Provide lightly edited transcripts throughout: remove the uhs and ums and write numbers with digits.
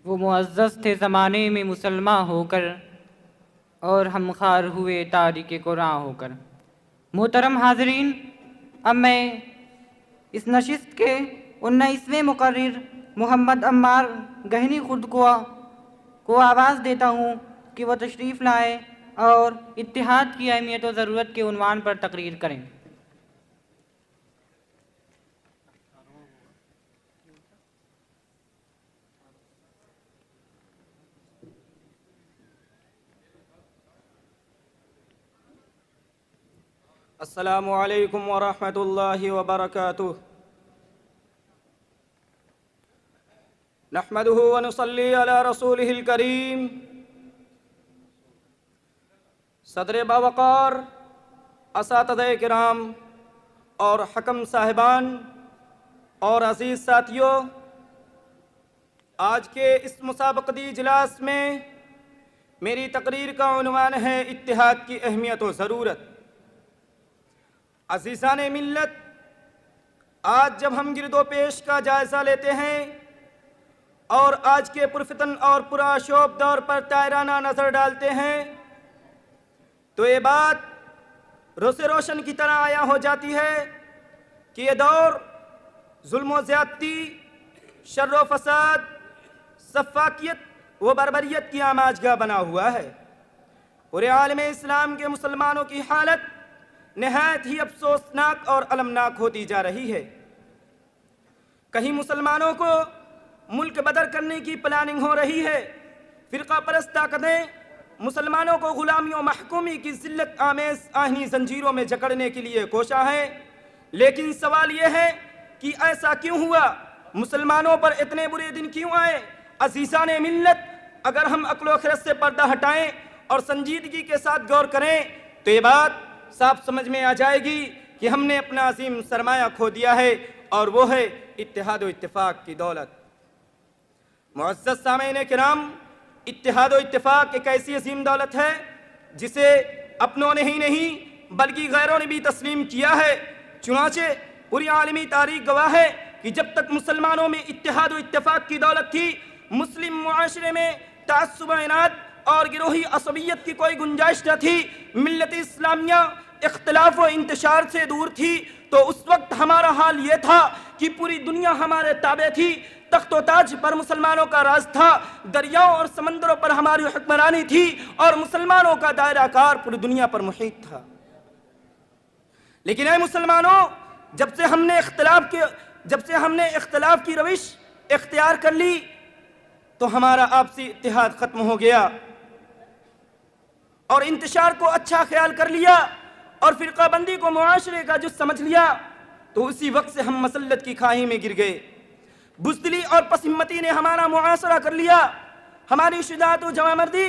وہ معزز تھے زمانے میں مسلمان ہو کر، اور ہم خوار ہوئے تاریک قرآن ہو کر۔ محترم حاضرین، اب میں اس نشست کے 19ویں مقرر محمد عمار گہنی خرد کو آواز دیتا ہوں کہ وہ تشریف لائیں اور اتحاد کی اہمیت و ضرورت کے عنوان پر تقریر کریں۔ السلام علیکم ورحمۃ اللہ وبرکاتہ۔ نحمده ونصلی علی رسولہ الکریم۔ صدر باوقار، اساتذہ کرام اور حکم صاحبان اور عزیز ساتھیوں، آج کے اس مسابقتی اجلاس میں میری تقریر کا عنوان ہے اتحاد کی اہمیت و ضرورت۔ عزیزان ملت، آج جب ہم گرد و پیش کا جائزہ لیتے ہیں اور آج کے پرفتن اور پرآشوب دور پر طائرانہ نظر ڈالتے ہیں تو یہ بات روز روشن کی طرح عیاں ہو جاتی ہے کہ یہ دور ظلم و زیادتی، شر و فساد، سفاکیت و بربریت کی آماجگاہ بنا ہوا ہے۔ پورے عالم اسلام کے مسلمانوں کی حالت نہایت ہی افسوسناک اور المناک ہوتی جا رہی ہے۔ کہیں مسلمانوں کو ملک بدر کرنے کی پلاننگ ہو رہی ہے، فرقہ پرست طاقتیں مسلمانوں کو غلامی و محکومی کی ذلت آمیز آہنی زنجیروں میں جکڑنے کے لیے کوشاں ہیں۔ لیکن سوال یہ ہے کہ ایسا کیوں ہوا؟ مسلمانوں پر اتنے برے دن کیوں آئے؟ عزیزان ملت، اگر ہم عقل و خرد سے پردہ ہٹائیں اور سنجیدگی کے ساتھ غور کریں تو یہ بات صاف سمجھ میں آ جائے گی کہ ہم نے اپنا عظیم سرمایہ کھو دیا ہے، اور وہ ہے اتحاد و اتفاق کی دولت۔ معزز سامعین کرام، اتحاد و اتفاق ایک ایسی عظیم دولت ہے جسے اپنوں نے ہی نہیں بلکہ غیروں نے بھی تسلیم کیا ہے۔ چنانچہ پوری عالمی تاریخ گواہ ہے کہ جب تک مسلمانوں میں اتحاد و اتفاق کی دولت تھی، مسلم معاشرے میں تعصب و عناد اور گروہی عصبیت کی کوئی گنجائش نہ تھی۔ ملت اسلامیہ اختلاف و انتشار سے دور تھی، تو اس وقت ہمارا حال یہ تھا کہ پوری دنیا ہمارے تابع تھی، تخت و تاج پر مسلمانوں کا راج تھا، دریاؤں اور سمندروں پر ہماری حکمرانی تھی، اور مسلمانوں کا دائرہ کار پوری دنیا پر محیط تھا۔ لیکن اے مسلمانوں، جب سے ہم نے اختلاف کی روش اختیار کر لی تو ہمارا آپسی اتحاد ختم ہو گیا، اور انتشار کو اچھا خیال کر لیا، اور فرقہ بندی کو معاشرے کا جز سمجھ لیا، تو اسی وقت سے ہم مسلط کی کھائی میں گر گئے۔ بزدلی اور پس ہمتی نے ہمارا معاصرہ کر لیا، ہماری شجاعت و جوانمردی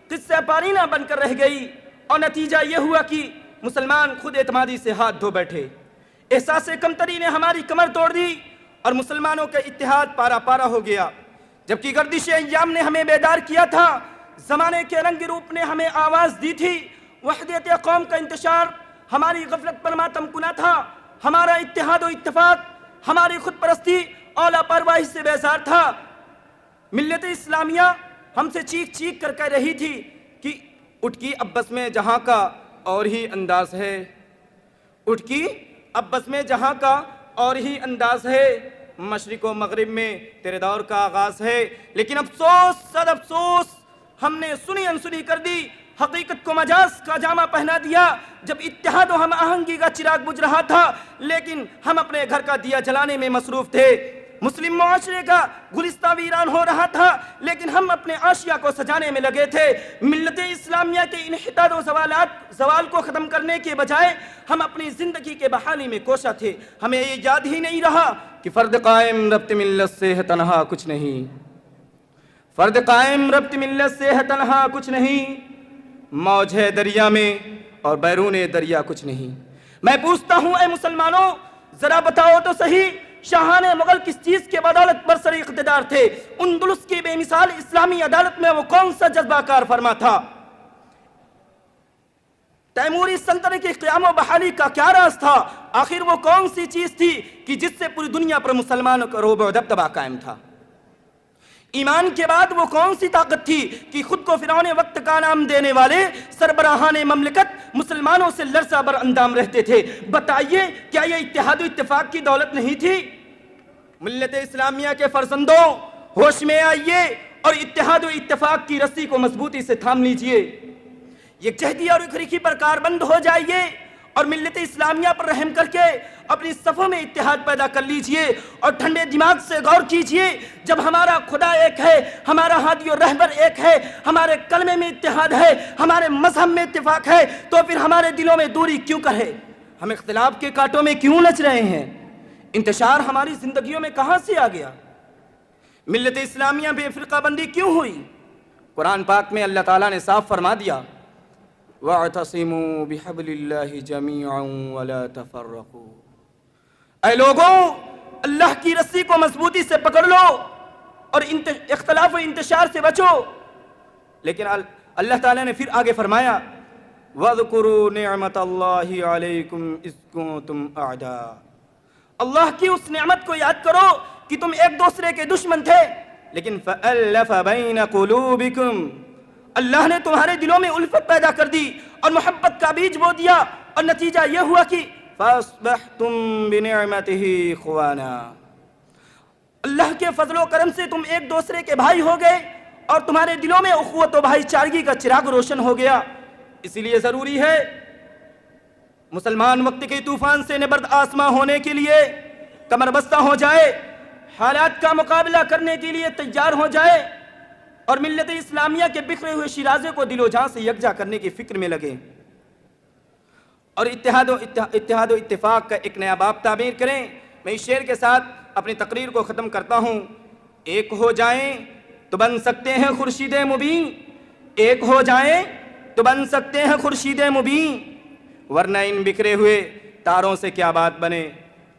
قصہ پارینہ بن کر رہ گئی، اور نتیجہ یہ ہوا کہ مسلمان خود اعتمادی سے ہاتھ دھو بیٹھے۔ احساس کمتری نے ہماری کمر توڑ دی، اور مسلمانوں کا اتحاد پارا پارا ہو گیا۔ جبکہ گردش ایام نے ہمیں بیدار کیا تھا، زمانے کے رنگ روپ نے ہمیں آواز دی تھی، وحدت قوم کا انتشار ہماری غفلت پر ماتم کنا تھا، ہمارا اتحاد و اتفاق ہماری خود پرستی اور لاپرواہی سے بیزار تھا۔ ملت اسلامیہ ہم سے چیخ چیخ کر کہہ رہی تھی کہ اٹھ کی اب بس میں جہاں کا اور ہی انداز ہے، اٹھ کی اب بس میں جہاں کا اور ہی انداز ہے، مشرق و مغرب میں تیرے دور کا آغاز ہے۔ لیکن افسوس صد افسوس، ہم نے سنی انسنی کر دی، حقیقت کو مجاز کا جامہ پہنا دیا۔ جب اتحاد و ہم آہنگی کا چراغ بجھ رہا تھا، لیکن ہم اپنے گھر کا دیا جلانے میں مصروف تھے۔ مسلم معاشرے کا گلستہ ویران ہو رہا تھا، لیکن ہم اپنے عاشیہ کو سجانے میں لگے تھے۔ ملت اسلامیہ کے انحطاط و زوال کو ختم کرنے کے بجائے ہم اپنی زندگی کے بحالی میں کوشاں تھے۔ ہمیں یہ یاد ہی نہیں رہا کہ فرد قائم ربط ملت سے ہے تنہا کچھ نہیں، فرد قائم ربط ملت سے ہے تنہا کچھ نہیں، موج ہے دریا میں اور بیرون دریا کچھ نہیں۔ میں پوچھتا ہوں اے مسلمانوں، ذرا بتاؤ تو صحیح، شاہان مغل کس چیز کے بدولت برسر اقتدار تھے؟ اندلس کی بے مثال اسلامی عدالت میں وہ کون سا جذبہ کار فرما تھا؟ تیموری سلطنت کی قیام و بحالی کا کیا راز تھا؟ آخر وہ کون سی چیز تھی کہ جس سے پوری دنیا پر مسلمانوں کا رعب و دبدبہ قائم تھا؟ ایمان کے بعد وہ کون سی طاقت تھی کہ خود کو فرعون وقت کا نام دینے والے سربراہان مملکت مسلمانوں سے لرزہ بر اندام رہتے تھے؟ بتائیے کیا یہ اتحاد و اتفاق کی دولت نہیں تھی؟ ملت اسلامیہ کے فرزندوں، ہوش میں آئیے اور اتحاد و اتفاق کی رسی کو مضبوطی سے تھام لیجئے، یکجہتی اور اکریکی پر کاربند ہو جائیے اور ملت اسلامیہ پر رحم کر کے اپنی صفوں میں اتحاد پیدا کر لیجئے اور ٹھنڈے دماغ سے غور کیجئے، جب ہمارا خدا ایک ہے، ہمارا ہادی و رہبر ایک ہے، ہمارے کلمے میں اتحاد ہے، ہمارے مذہب میں اتفاق ہے، تو پھر ہمارے دلوں میں دوری کیوں ہے؟ ہم اختلاف کے کانٹوں میں کیوں نچ رہے ہیں؟ انتشار ہماری زندگیوں میں کہاں سے آ گیا؟ ملت اسلامیہ بے فرقہ بندی کیوں ہوئی؟ قرآن پاک میں اللہ تعالیٰ نے صاف فرما دیا، وَاعْتَصِمُوا بِحَبْلِ اللَّهِ جَمِيعًا وَلَا تَفَرَّقُوا، اے لوگوں اللہ کی رسی کو مضبوطی سے پکڑ لو اور اختلاف و انتشار سے بچو۔ لیکن اللہ تعالیٰ نے پھر آگے فرمایا، وَاذْكُرُوا نِعْمَةَ اللَّهِ عَلَيْكُمْ إِذْ كُنْتُمْ أَعْدَاءً، اللہ کی اس نعمت کو یاد کرو کہ تم ایک دوسرے کے دشمن تھے، لیکن فَأَلَّفَ بَيْنَ قُلُوبِكُمْ، اللہ نے تمہارے دلوں میں الفت پیدا کر دی اور محبت کا بیج بو دیا، اور نتیجہ یہ ہوا کہ فَأَصْبَحْتُمْ بِنِعْمَتِهِ إِخْوَانًا، اللہ کے فضل و کرم سے تم ایک دوسرے کے بھائی ہو گئے اور تمہارے دلوں میں اخوت و بھائی چارگی کا چراغ روشن ہو گیا۔ اسی لیے ضروری ہے مسلمان وقت کے طوفان سے نبرد آسماں ہونے کے لیے کمر بستہ ہو جائے، حالات کا مقابلہ کرنے کے لیے تیار ہو جائے اور ملت اسلامیہ کے بکھرے ہوئے شیرازے کو دل و جان سے یکجا کرنے کی فکر میں لگیں اور اتحاد و اتفاق کا ایک نیا باب تعبیر کریں۔ میں اس شعر کے ساتھ اپنی تقریر کو ختم کرتا ہوں، ایک ہو جائیں تو بن سکتے ہیں خورشید مبین، ایک ہو جائیں تو بن سکتے ہیں خورشید مبین، ورنہ ان بکھرے ہوئے تاروں سے کیا بات بنے،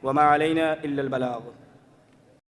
وما علینا الا البلاغ۔